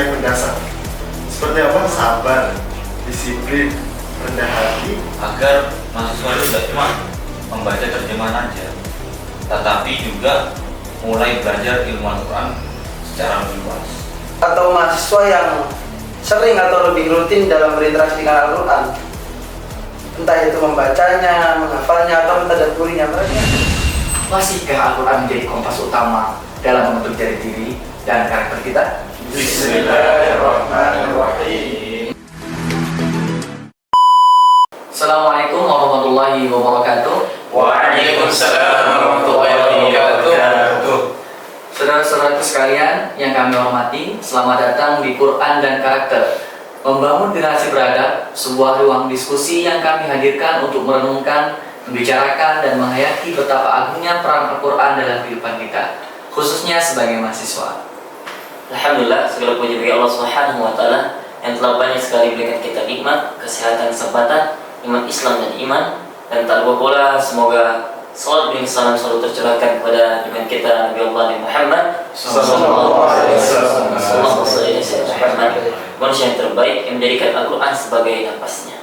yang mendasar. Seperti apa? Sabar, disiplin, rendah hati. Agar mahasiswa itu tidak cuma membaca terjemahan aja, tetapi juga mulai belajar ilmu Al-Quran secara lebih luas. Atau mahasiswa yang sering atau lebih rutin dalam berinteraksi dengan Al-Quran, entah itu membacanya, menghafalnya, atau mentadabburinya mereka. Masihkah Al-Quran menjadi kompas utama dalam membentuk jati diri dan karakter kita? Bismillahirrahmanirrahim. Assalamualaikum warahmatullahi wabarakatuh. Waalaikumsalam warahmatullahi wabarakatuh. Saudara-saudaraku sekalian yang kami hormati, selamat datang di Quran dan Karakter, membangun generasi beradab, sebuah ruang diskusi yang kami hadirkan untuk merenungkan, membicarakan, dan menghayati betapa agungnya peran Al-Quran dalam kehidupan kita, khususnya sebagai mahasiswa. Alhamdulillah, segala puji bagi Allah Subhanahu wa taala yang telah banyak sekali berikan kita nikmat, kesehatan, kesempatan, iman Islam dan iman, dan tak lupa pula semoga salat dan salam selalu tercurahkan kepada junjungan kita Nabi Allah Muhammad sallallahu alaihi wasallam. Manusia yang terbaik yang menjadikan Al-Quran sebagai napasnya.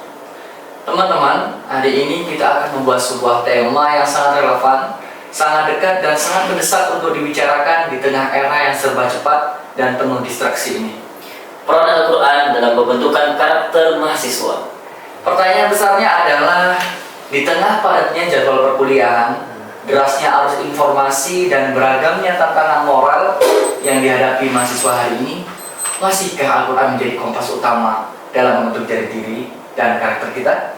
Teman-teman, hari ini kita akan membuat sebuah tema yang sangat relevan, sangat dekat, dan sangat mendesak untuk dibicarakan di tengah era yang serba cepat dan penuh distraksi ini. Peran Al-Quran dalam pembentukan karakter mahasiswa. Pertanyaan besarnya adalah, di tengah padatnya jadwal perkuliahan, derasnya arus informasi, dan beragamnya tantangan moral yang dihadapi mahasiswa hari ini, masihkah Al-Quran menjadi kompas utama dalam membentuk jati diri dan karakter kita?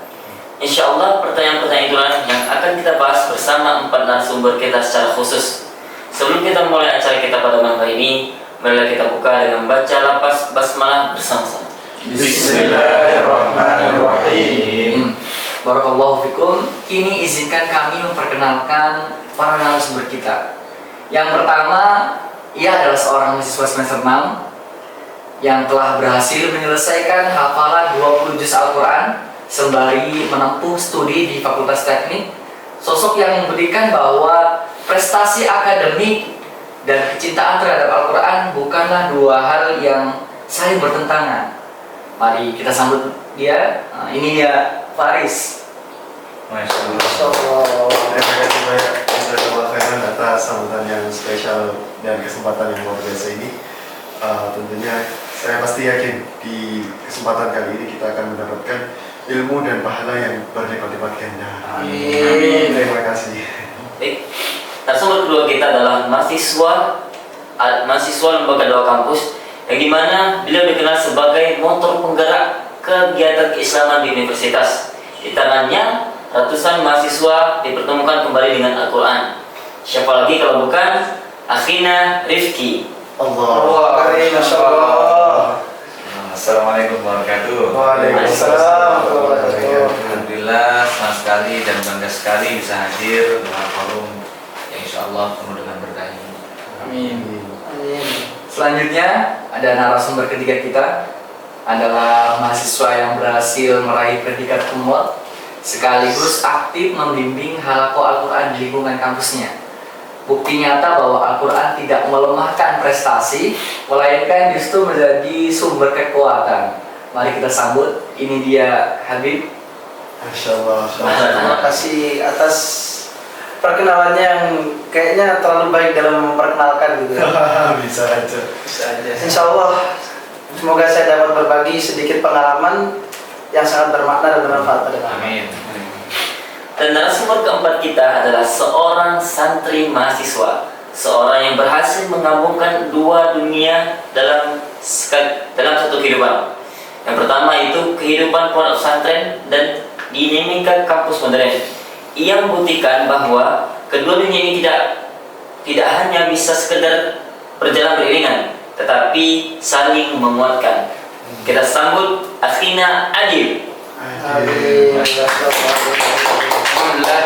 Insya Allah pertanyaan-pertanyaan itulah yang akan kita bahas bersama 4 narasumber kita secara khusus. Sebelum kita mulai acara kita pada malam hari ini, marilah kita buka dengan baca lafaz basmalah bersama-sama. Bismillahirrahmanirrahim. Barakallahu fikum. Kini izinkan kami memperkenalkan para narasumber kita. Yang pertama, ia adalah seorang mahasiswa semester 6 yang telah berhasil menyelesaikan hafalan 20 juz Al-Quran sembari menempuh studi di Fakultas Teknik. Sosok yang membuktikan bahwa prestasi akademik dan kecintaan terhadap Al-Quran bukanlah dua hal yang saling bertentangan. Mari kita sambut dia. Ini dia, Faris. Terima kasih banyak Jazakallahu khairan atas sambutan yang spesial dan kesempatan yang luar biasa ini. Tentunya saya pasti yakin di kesempatan kali ini kita akan mendapatkan ilmu dan pahala yang berlipat-lipat ganda. Amin. Terima kasih. Baik, narasumber kedua kita adalah mahasiswa lembaga dakwah kampus, yang dimana beliau dikenal sebagai motor penggerak kegiatan keislaman di universitas. Di tangannya ratusan mahasiswa dipertemukan kembali dengan Al-Quran. Siapa lagi kalau bukan akhina Rifki. Allah. Assalamualaikum warahmatullahi wabarakatuh. Waalaikumsalam. Alhamdulillah, senang sekali dan bangga sekali bisa hadir dalam forum yang insya Allah penuh dengan berkah ini. Amin. Selanjutnya ada narasumber ketiga kita, adalah mahasiswa yang berhasil meraih predikat kumlot sekaligus aktif membimbing halaqah Al-Quran di lingkungan kampusnya. Bukti nyata bahwa Al-Quran tidak melemahkan prestasi, melainkan justru menjadi sumber kekuatan. Mari kita sambut, ini dia Habib. Masya Allah. Terima kasih atas perkenalannya yang kayaknya terlalu baik dalam memperkenalkan gitu. Bisa aja. Insya Allah, semoga saya dapat berbagi sedikit pengalaman yang sangat bermakna dan bermanfaat pada kami. Amin. Dan narasumber keempat kita adalah seorang santri mahasiswa, seorang yang berhasil menggabungkan dua dunia dalam satu kehidupan. Yang pertama itu kehidupan pondok pesantren dan dinamika kampus modern. Ia membuktikan bahwa kedua dunia ini tidak hanya bisa sekedar berjalan beriringan, tetapi saling menguatkan. Kita sambut akhina Adil. Alhamdulillah,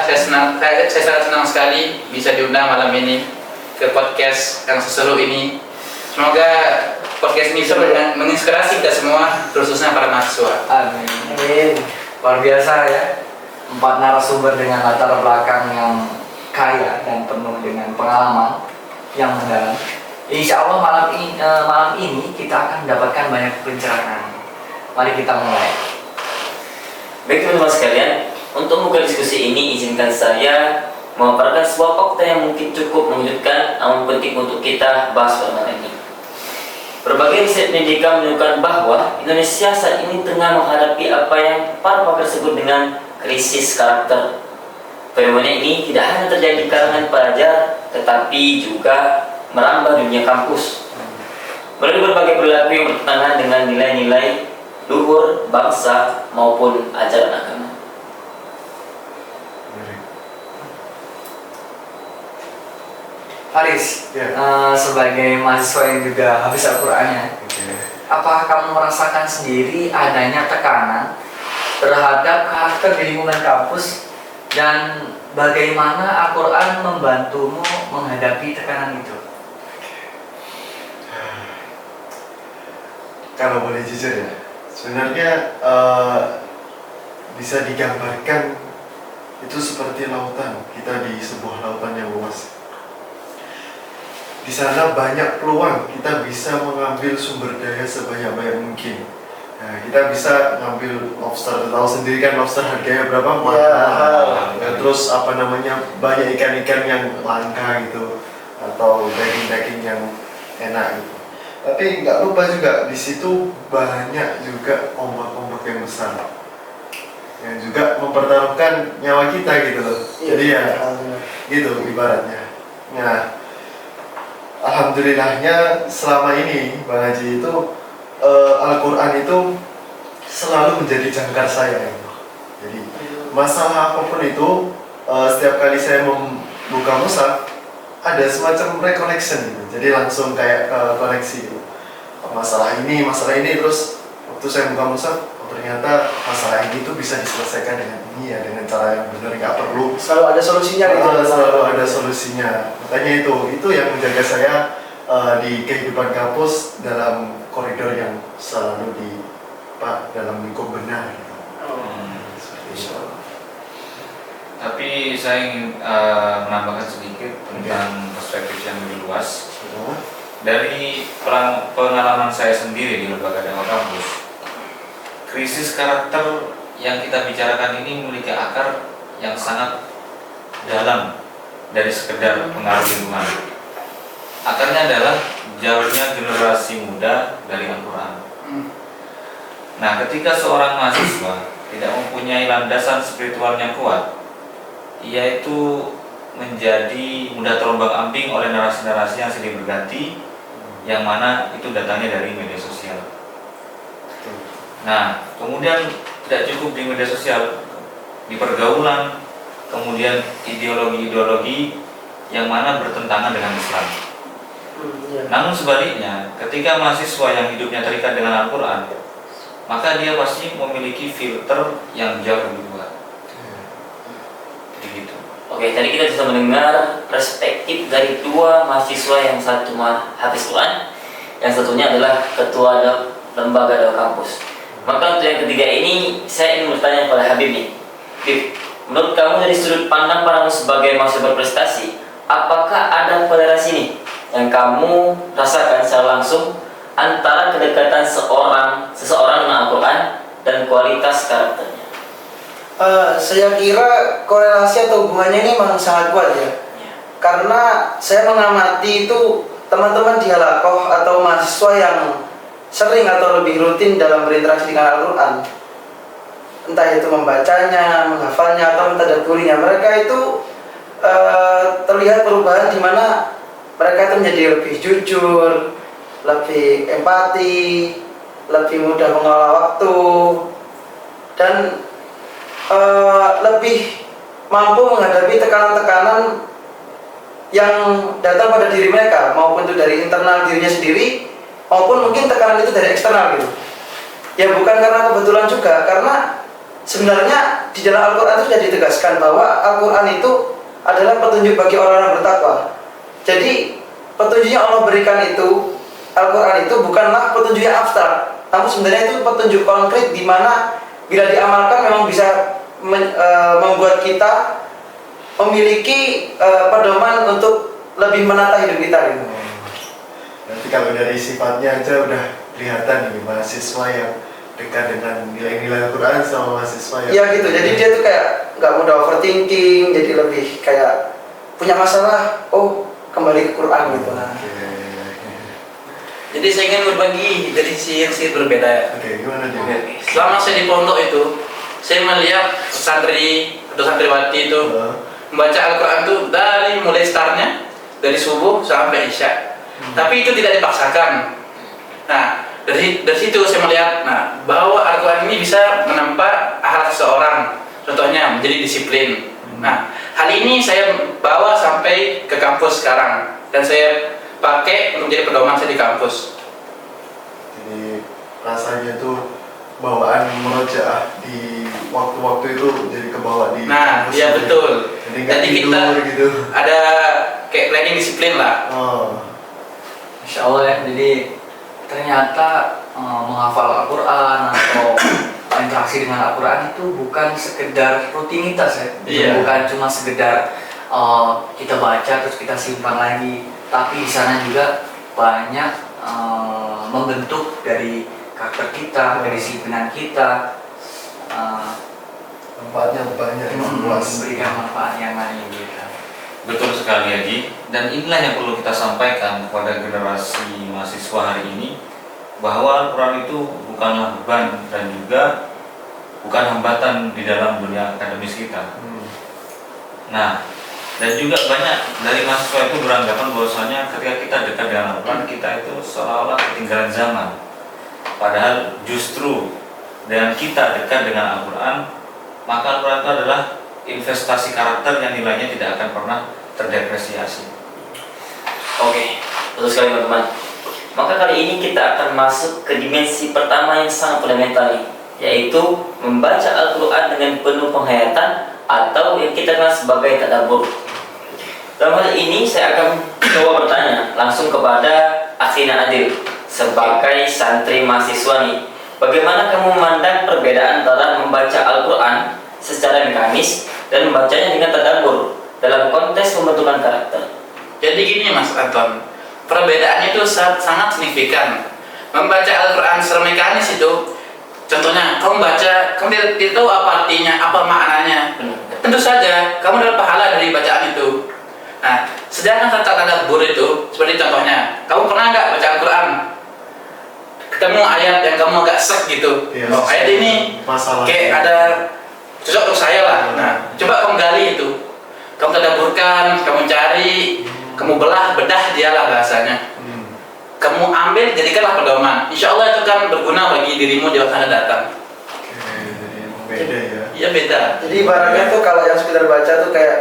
saya sangat senang sekali bisa diundang malam ini ke podcast yang seseru ini. Semoga podcast ini bisa menginspirasi kita semua, khususnya para mahasiswa. Amin. Luar biasa ya, 4 narasumber dengan latar belakang yang kaya dan penuh dengan pengalaman yang mendalam. Insya Allah malam ini kita akan mendapatkan banyak pencerahan. Mari kita mulai. Baik teman-teman sekalian, untuk membuka diskusi ini izinkan saya memaparkan sebuah fakta yang mungkin cukup mengejutkan namun penting untuk kita bahas pada malam ini. Berbagai riset pendidikan menunjukkan bahwa Indonesia saat ini tengah menghadapi apa yang para pakar sebut dengan krisis karakter. Fenomena ini tidak hanya terjadi di kalangan pelajar, tetapi juga merambah dunia kampus. Melalui berbagai perilaku yang bertentangan dengan nilai-nilai luhur bangsa maupun ajaran agama. Faris, Ya. sebagai mahasiswa yang juga habis Al-Qur'annya, Oke. apakah kamu merasakan sendiri adanya tekanan terhadap karakter di lingkungan kampus dan bagaimana Al-Quran membantumu menghadapi tekanan itu? Kalau boleh jujur ya, sebenarnya bisa digambarkan itu seperti lautan. Kita di sebuah lautan yang luas. Di sana banyak peluang, kita bisa mengambil sumber daya sebanyak-banyak mungkin. Nah, kita bisa ngambil lobster, tahu sendiri kan lobster harganya berapa? Mahal. Ya, terus apa namanya, banyak ikan-ikan yang langka gitu, atau daging-daging yang enak gitu. Tapi nggak lupa juga di situ banyak juga ombak-ombak yang besar, yang juga mempertaruhkan nyawa kita gitu loh. Jadi ya gitu ibaratnya. Nah, alhamdulillahnya selama ini Bang Haji itu Al-Quran itu selalu menjadi jangkar saya gitu. Jadi masalah apapun itu setiap kali saya membuka mushaf ada semacam reconnection gitu. Jadi langsung kayak koneksi gitu. Masalah ini terus waktu saya buka mushaf, oh, ternyata masalah ini tuh bisa diselesaikan dengan ini ya, dengan cara yang benar, nggak perlu Selalu ada solusinya gitu. selalu ada solusinya. Makanya itu yang menjaga saya di kehidupan kampus dalam koridor yang selalu dalam lingkup benar gitu. Seperti itu. Tapi saya ingin menambahkan sedikit tentang perspektif yang lebih luas. Dari pengalaman saya sendiri di lembaga dakwah kampus, krisis karakter yang kita bicarakan ini memiliki akar yang sangat dalam dari sekedar pengaruh lingkungan. Akarnya adalah jauhnya generasi muda dari Al-Quran. Nah, ketika seorang mahasiswa tidak mempunyai landasan spiritual yang kuat, ia itu menjadi mudah terombang-ambing oleh narasi-narasi yang silih berganti, yang mana itu datangnya dari media sosial. Nah, kemudian tidak cukup di media sosial, di pergaulan, kemudian ideologi-ideologi yang mana bertentangan dengan Islam. Namun sebaliknya, ketika mahasiswa yang hidupnya terikat dengan Al-Quran, maka dia pasti memiliki filter yang jauh lebih kuat. Begitu. Oke, tadi kita bisa mendengar perspektif dari dua mahasiswa, yang satu hafiz Quran, yang satunya adalah ketua lembaga dakwah kampus. Maka untuk yang ketiga ini, saya ingin bertanya kepada Habib nih. Habib, menurut kamu dari sudut pandang paramu sebagai mahasiswa berprestasi, apakah ada korelasi nih yang kamu rasakan secara langsung antara kedekatan seseorang dengan Al-Quran dan kualitas karakternya? Saya kira korelasi atau hubungannya ini memang sangat kuat ya. Karena saya mengamati itu teman-teman di halakoh atau mahasiswa yang sering atau lebih rutin dalam berinteraksi dengan Al-Quran, entah itu membacanya, menghafalnya, atau mentadabburinya, mereka itu terlihat perubahan di mana mereka itu menjadi lebih jujur, lebih empati, lebih mudah mengelola waktu, dan lebih mampu menghadapi tekanan-tekanan yang datang pada diri mereka, maupun itu dari internal dirinya sendiri, maupun mungkin tekanan itu dari eksternal gitu. Ya bukan karena kebetulan juga, karena sebenarnya di dalam Al-Quran itu sudah ditegaskan bahwa Al-Quran itu adalah petunjuk bagi orang-orang bertakwa. Jadi petunjuk yang Allah berikan itu, Al-Quran itu bukanlah petunjuk yang abstrak, namun sebenarnya itu petunjuk konkret di mana bila diamalkan memang bisa membuat kita memiliki pedoman untuk lebih menata hidup kita gitu. Nanti kalau dari sifatnya aja udah kelihatan nih mahasiswa yang dekat dengan nilai-nilai Al-Quran sama mahasiswa yang Iya gitu, jadi dia tuh kayak nggak mudah overthinking, jadi lebih kayak punya masalah, oh kembali ke Quran gitu lah. Oke. Jadi saya ingin berbagi dari sisi yang sedikit berbeda ya. Oke, gimana dia? Selama saya di pondok itu, saya melihat santri atau santriwati itu membaca Al-Quran itu dari mulai startnya dari subuh sampai isya. Tapi itu tidak dipaksakan. Nah, dari situ saya melihat, nah, bahwa Al-Quran ini bisa menempa akhlak seseorang. Contohnya menjadi disiplin. Nah, hal ini saya bawa sampai ke kampus sekarang dan saya pakai untuk menjadi pedoman saya di kampus. Jadi rasanya tuh bawaan merojaah di waktu-waktu itu jadi kebawa di Nah, kampus iya gitu. betul. Jadi nggak Jadi tidur kita gitu. ada kayak planning disiplin lah. Oh, Insya Allah ya, jadi ternyata menghafal Al-Quran atau interaksi dengan Al-Quran itu bukan sekedar rutinitas ya. Iya. Bukan cuma sekedar kita baca terus kita simpan lagi, tapi di sana juga banyak membentuk dari karakter kita, dari disiplinan kita, manfaatnya banyak yang luas. memberikan manfaat yang lain gitu. Betul sekali Haji, dan inilah yang perlu kita sampaikan kepada generasi mahasiswa hari ini, bahwa Al-Quran itu bukanlah beban dan juga bukan hambatan di dalam dunia akademis kita. Nah, dan juga banyak dari mahasiswa itu beranggapan bahwasanya ketika kita dekat dengan Al-Quran, kita itu seolah-olah ketinggalan zaman. Padahal justru dengan kita dekat dengan Al-Quran, maka Al-Quran itu adalah investasi karakter yang nilainya tidak akan pernah terdepresiasi. Oke, betul sekali teman-teman. Maka kali ini kita akan masuk ke dimensi pertama yang sangat fundamental nih, yaitu membaca Al-Quran dengan penuh penghayatan atau yang kita kenal sebagai tadabbur. Dalam hal ini saya akan coba bertanya langsung kepada Akhina Adil sebagai santri mahasiswa nih. Bagaimana kamu memandang perbedaan antara membaca Al-Quran secara mekanis dan membacanya dengan tadabbur dalam konteks pembentukan karakter? Jadi gini Mas Anton, perbedaannya itu sangat signifikan. Membaca Al-Quran secara mekanis itu, contohnya kamu baca, kamu tidak tahu apa artinya, apa maknanya. Tentu saja kamu dapat pahala dari bacaan itu. Nah, sedangkan tadabbur itu, seperti contohnya, kamu pernah nggak baca Al-Quran? Ketemu ayat yang kamu agak sek gitu. Iya, Oh, ayat ini masalah kayak ada cocok untuk saya lah. Nah, coba kamu gali itu. Kamu tadabburkan, kamu cari, kamu belah, bedah dialah bahasanya. Kamu ambil, jadikanlah pedoman. Insya Allah itu kan berguna bagi dirimu di waktu yang akan datang. Oke, jadi beda ya. Iya beda. Jadi ibaratnya tuh kalau yang sekedar baca tuh kayak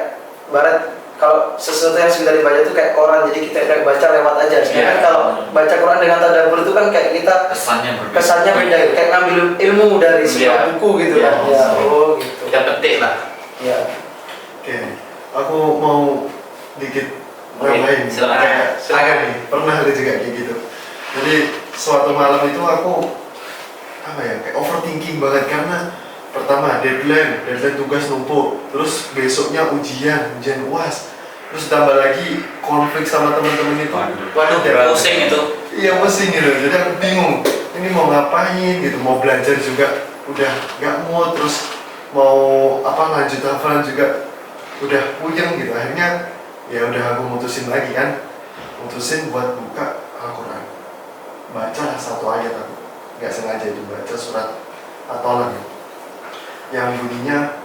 ibarat kalau sesuatu yang sekedar dibaca tuh kayak koran, jadi kita udah baca lewat aja. Sedangkan Iya. kalau baca Quran dengan tadabbur itu kan kayak kita kesannya beda, kayak ngambil ilmu dari sebuah Iya. buku gitu Iya. kan. Ya, oh gitu. Kita petik lah. Ya. Oke, aku mau dikit Oke, nambahin. silakan. Kayak Silakan. agak nih, pernah ada juga kayak gitu. Jadi suatu malam itu aku kayak overthinking banget karena pertama deadline tugas numpuk, terus besoknya ujian UAS, terus tambah lagi konflik sama teman-teman itu. Waduh, Dan- pusing itu. Iya pusing gitu, jadi aku bingung ini mau ngapain gitu, mau belajar juga udah nggak mau, terus mau lanjut hafalan juga udah puyeng gitu. Akhirnya ya udah aku mutusin lagi kan, mutusin buat buka Al-Quran, baca satu ayat. Aku nggak sengaja itu baca surat At-Tolak yang bunyinya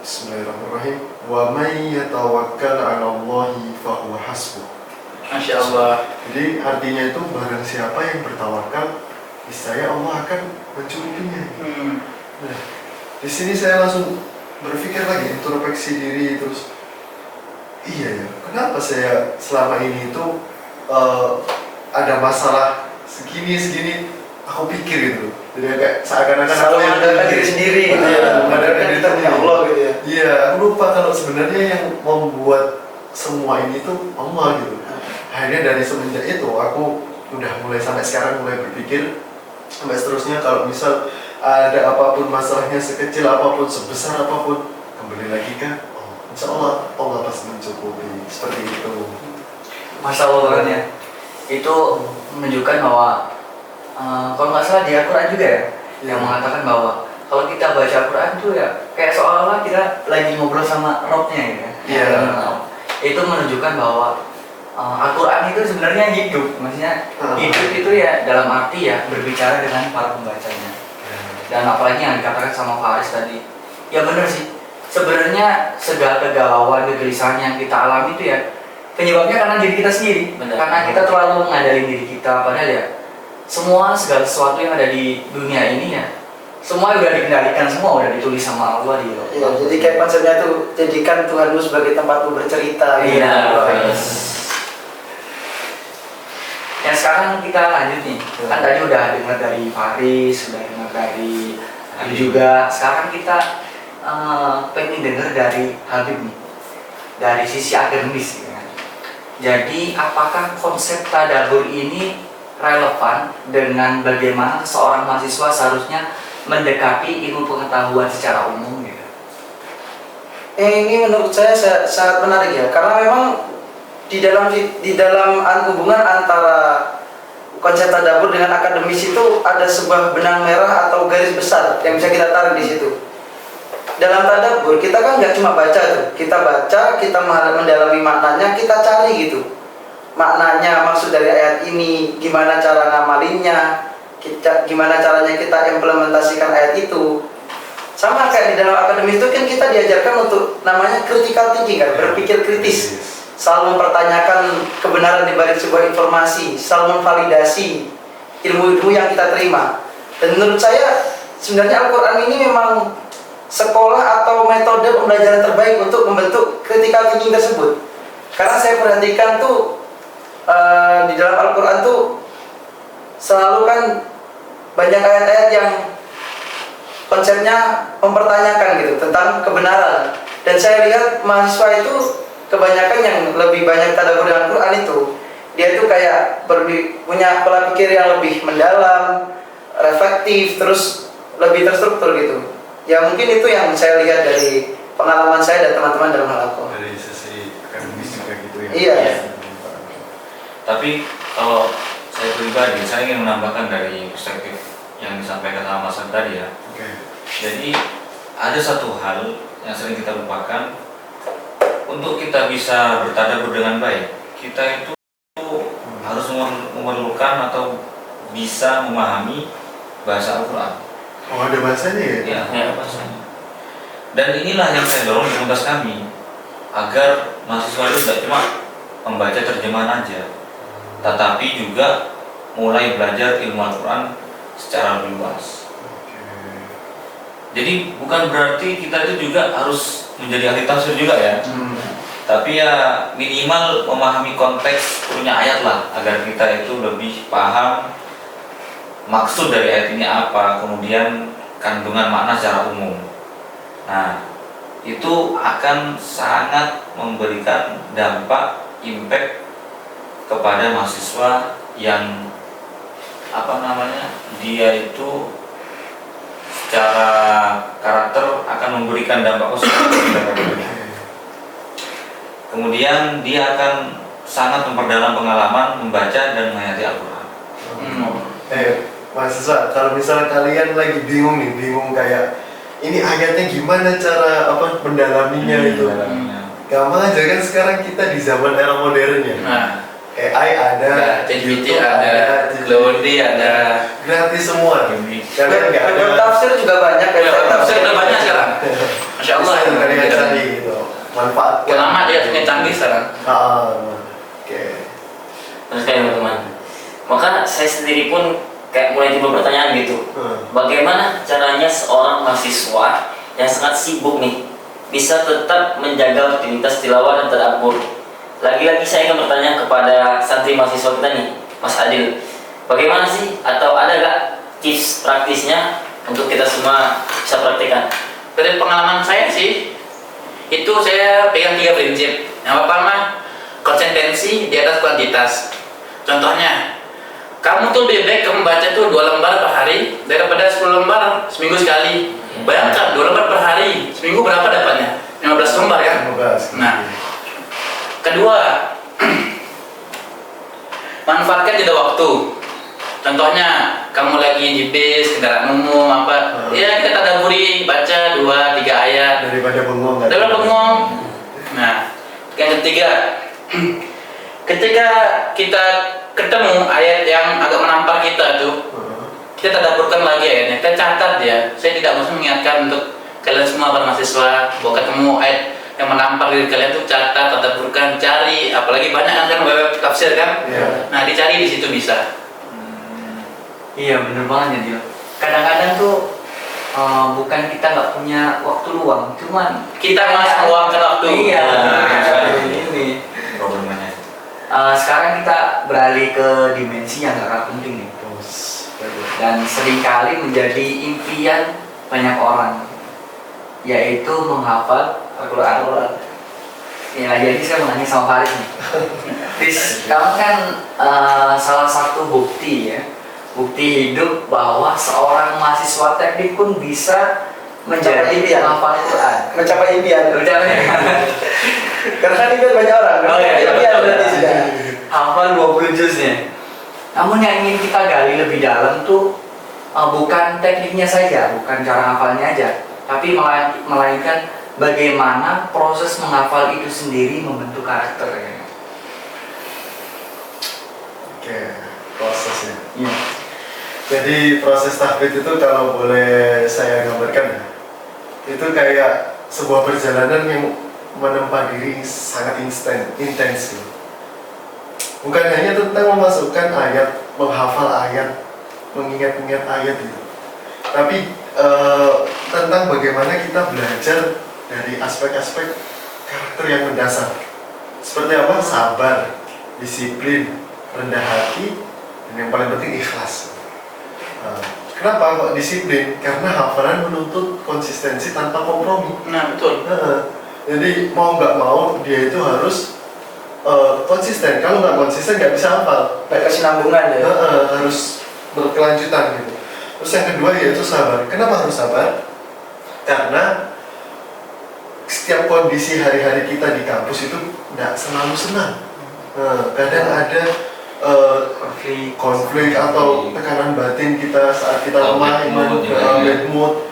Bismillahirrahmanirrahim, wa may yatawakkal 'ala Allahi fahuwa hasbuh. Masya Allah. Jadi artinya itu barang siapa yang bertawakal, niscaya Allah akan mencukupinya. Nah, di sini saya langsung berpikir lagi, introspeksi diri, terus iya ya, kenapa saya selama ini itu ada masalah segini aku pikir gitu. Jadi kayak seakan-akan Selalu yang mengandalkan diri sendiri gitu ya. mengandalkan diri Kita punya sendiri. Allah gitu ya. Iya, aku lupa kalau sebenarnya yang membuat semua ini tuh Allah gitu. Akhirnya dari semenjak itu aku udah mulai sampai sekarang mulai berpikir sampai seterusnya, kalau misal ada apapun masalahnya, sekecil apapun, sebesar apapun, kembali lagi kan Insya Allah Allah pasti mencukupi, seperti itu. Masya Allah banget ya. itu menunjukkan bahwa kalau nggak salah di Al-Quran juga ya, yang mengatakan bahwa kalau kita baca Al-Quran itu ya kayak seolah-olah kita lagi ngobrol sama Robnya gitu ya. Iya. Itu menunjukkan bahwa Al-Quran itu sebenarnya hidup, maksudnya hidup itu ya dalam arti ya berbicara dengan para pembacanya. Dan apalagi yang dikatakan sama Faris tadi, ya benar sih. Sebenarnya segala kegalauan, kegelisahan yang kita alami itu ya penyebabnya karena diri kita sendiri. Benar. Karena kita terlalu mengandalkan diri kita, padahal ya semua segala sesuatu yang ada di dunia ini ya semua udah dikendalikan, semua udah ditulis sama Allah di Ya, jadi kayak konsepnya tuh jadikan Tuhanmu sebagai tempatmu bercerita. Iya. Gitu. Yang sekarang kita lanjut nih, kan tadi udah dengar dari Faris, udah dengar dari Habib juga. Sekarang kita pengen dengar dari Habib nih, dari sisi akademis gitu kan. Jadi apakah konsep tadabbur ini relevan dengan bagaimana seorang mahasiswa seharusnya mendekati ilmu pengetahuan secara umum gitu? Ini menurut saya sangat menarik ya, karena memang di dalam hubungan antara konsep tadabbur dengan akademis itu ada sebuah benang merah atau garis besar yang bisa kita tarik di situ. Dalam tadabbur kita kan nggak cuma baca tuh, kita baca, kita mendalami maknanya, kita cari gitu maknanya, maksud dari ayat ini, gimana cara ngamalinnya, gimana caranya kita implementasikan ayat itu. Sama kayak di dalam akademis itu kan kita diajarkan untuk namanya critical thinking kan, berpikir kritis, selalu mempertanyakan kebenaran di balik sebuah informasi, selalu memvalidasi ilmu-ilmu yang kita terima. Dan menurut saya sebenarnya Al-Quran ini memang sekolah atau metode pembelajaran terbaik untuk membentuk critical thinking tersebut. Karena saya perhatikan tuh di dalam Al-Quran tuh selalu kan banyak ayat-ayat yang konsepnya mempertanyakan gitu tentang kebenaran. Dan saya lihat mahasiswa itu kebanyakan yang lebih banyak tadabbur dengan Quran itu, dia itu kayak punya pola pikir yang lebih mendalam, reflektif, terus lebih terstruktur gitu. Ya mungkin itu yang saya lihat dari pengalaman saya dan teman-teman dalam hal aku. Dari sisi akademis juga gitu ya. Iya. Tapi kalau saya pribadi, saya ingin menambahkan dari perspektif yang disampaikan sama Mas Adi tadi ya. Oke. Jadi ada satu hal yang sering kita lupakan, untuk kita bisa bertadabbur dengan baik, kita itu harus memerlukan atau bisa memahami bahasa Al-Quran. Oh, ada bahasanya ya? Ya, ada bahasanya. Dan inilah yang saya dorong di komunitas kami, agar mahasiswa itu tidak cuma membaca terjemahan aja, tetapi juga mulai belajar ilmu Al-Quran secara lebih luas. Jadi bukan berarti kita itu juga harus menjadi ahli tafsir juga ya, tapi ya minimal memahami konteks punya ayat lah, agar kita itu lebih paham maksud dari ayat ini apa, kemudian kandungan makna secara umum. Nah, itu akan sangat memberikan dampak, impact kepada mahasiswa yang dia itu secara karakter akan memberikan dampak positif. Kemudian dia akan sangat memperdalam pengalaman membaca dan menghayati Al-Quran. Mahasiswa, kalau misalnya kalian lagi bingung kayak ini ayatnya gimana cara mendalaminya itu. Gampang aja kan, sekarang kita di zaman era modernnya. Nah, AI ada, ChatGPT YouTube ada, Claude ada, gratis semua. Kalian nggak ada. Web tafsir juga banyak. tafsir udah banyak sekarang. Masya Allah. Bisa kalian cari gitu, manfaatkan. Lama dia punya canggih sekarang. Oke. Terus kayak teman-teman, maka saya sendiri pun kayak mulai timbul pertanyaan gitu, bagaimana caranya seorang mahasiswa yang sangat sibuk nih bisa tetap menjaga rutinitas tilawah dan tadabbur? Lagi-lagi saya ingin bertanya kepada santri mahasiswa kita nih, Mas Adil, bagaimana sih, atau ada gak tips praktisnya untuk kita semua bisa praktikkan? Dari pengalaman saya sih, itu saya pegang 3 prinsip. Yang pertama, konsistensi di atas kuantitas. Contohnya, kamu tuh lebih baik membaca tuh 2 lembar per hari daripada 10 lembar seminggu sekali. Bayangkan 2 lembar per hari, seminggu berapa dapatnya? 15 lembar kan? 15. Nah, kedua, manfaatkan Contohnya kamu lagi di bis, kendaraan umum apa, ya kita tadaburi baca 2-3 ayat Daripada bengong. daripada bengong. Nah, yang ketiga, ketika kita ketemu ayat yang agak menampar kita tuh, kita tadaburkan lagi ayatnya, kita catat ya. Saya tidak maksud mengingatkan untuk kalian semua para mahasiswa bahwa ketemu ayat yang menampar diri kalian tuh catat, tadaburkan, cari, apalagi banyak kan web tafsir kan. Iya. Nah, dicari di situ bisa. Iya bener banget ya Dio. Kadang-kadang tuh bukan kita nggak punya waktu luang, cuman Kita masih meluangkan waktu. Iya. Nah, Ini. problemnya. Sekarang kita beralih ke dimensi yang gak kalah penting nih. Dan seringkali menjadi impian banyak orang, yaitu menghafal Al-Quran. Ya, jadi saya mau nanya sama Faris nih. Faris, kamu kan salah satu bukti ya, bukti hidup bahwa seorang mahasiswa teknik pun bisa menjadi Mencapai impian. penghafal Al-Quran. Mencapai impian. Karena kan impian banyak orang. Oh, iya, iya, Impian betul. berarti sudah. Hafal 20 juznya. Namun yang ingin kita gali lebih dalam tuh bukan tekniknya saja, bukan cara hafalnya aja, tapi melainkan bagaimana proses menghafal itu sendiri membentuk karakter ya. Oke, prosesnya. Iya. Jadi proses tahfidz itu kalau boleh saya gambarkan ya, itu kayak sebuah perjalanan yang menempa diri sangat intens. Bukan hanya tentang memasukkan ayat, menghafal ayat, mengingat-ingat ayat itu, tapi tentang bagaimana kita belajar dari aspek-aspek karakter yang mendasar. Seperti apa? Sabar, disiplin, rendah hati, dan yang paling penting ikhlas. Kenapa kok disiplin? Karena hafalan menuntut konsistensi tanpa kompromi. Nah, betul. Jadi mau nggak mau dia itu harus konsisten. Kalau nggak konsisten nggak bisa hafal. Baik kesinambungan ya. Harus berkelanjutan gitu. Terus yang kedua yaitu sabar. Kenapa harus sabar? Karena setiap kondisi hari-hari kita di kampus itu nggak selalu senang. Kadang ada konflik atau tekanan batin kita saat kita lemah, bad mood.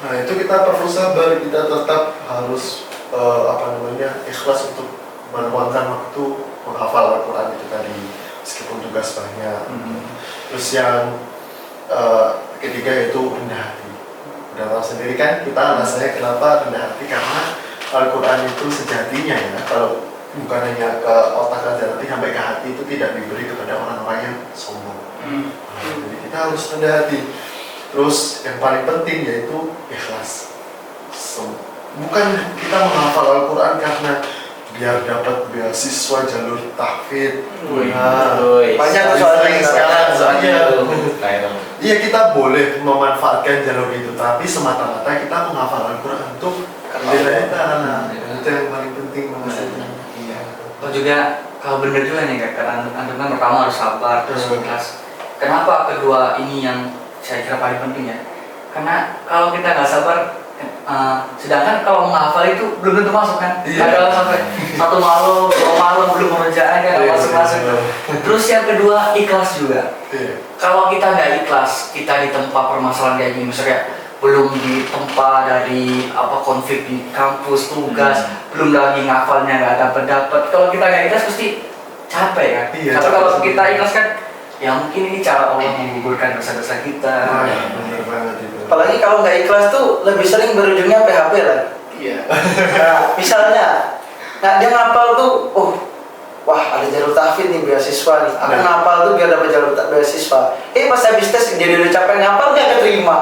Nah itu kita perlu sabar, kita tetap harus ikhlas untuk meluangkan waktu menghafal Al-Quran itu tadi, meskipun tugas banyak. Terus yang ketiga yaitu rendah hati. Udah tahu sendiri kan kita alasannya kenapa rendah hati, karena Al-Quran itu sejatinya ya, kalau bukan hanya ke otak saja, tapi sampai ke hati itu tidak diberi kepada orang-orang yang sombong. Jadi kita harus rendah hati. Terus yang paling penting yaitu ikhlas. Bukan kita menghafal Al-Quran karena biar dapat beasiswa jalur tahfidz. Banyak tuh soalnya sekarang. soalnya. Iya, kita boleh memanfaatkan jalur itu, tapi semata-mata kita menghafal Al-Quran untuk nilai kita. Itu yang paling penting maksudnya. Iya. Atau juga kalau bener juga nih kan kan pertama harus sabar terus ikhlas. Kenapa kedua ini yang saya kira paling penting ya? Karena kalau kita nggak sabar, sedangkan kalau menghafal itu belum tentu masuk kan? Kadang sampai 1 malam, 2 malam belum mengerjakan kan masuk-masuk. Terus yang kedua ikhlas juga. Kalau kita nggak ikhlas, kita ditempa permasalahan kayak gini, misalnya belum ditempa dari konflik di kampus, tugas, belum lagi ngafalnya nggak dapat. Kalau kita nggak ikhlas pasti capek kan? Tapi kalau kita ikhlas kan, ya mungkin ini cara Allah menggugurkan dosa-dosa kita. Benar banget itu. Apalagi kalau nggak ikhlas tuh lebih sering berujungnya PHP lah. Iya. Nah, misalnya, dia ngapal tuh, wah ada jalur tahfidz nih beasiswa nih. Aku ngapal tuh biar dapat jalur beasiswa. Pas habis tes dia udah capek ngapal, dia keterima.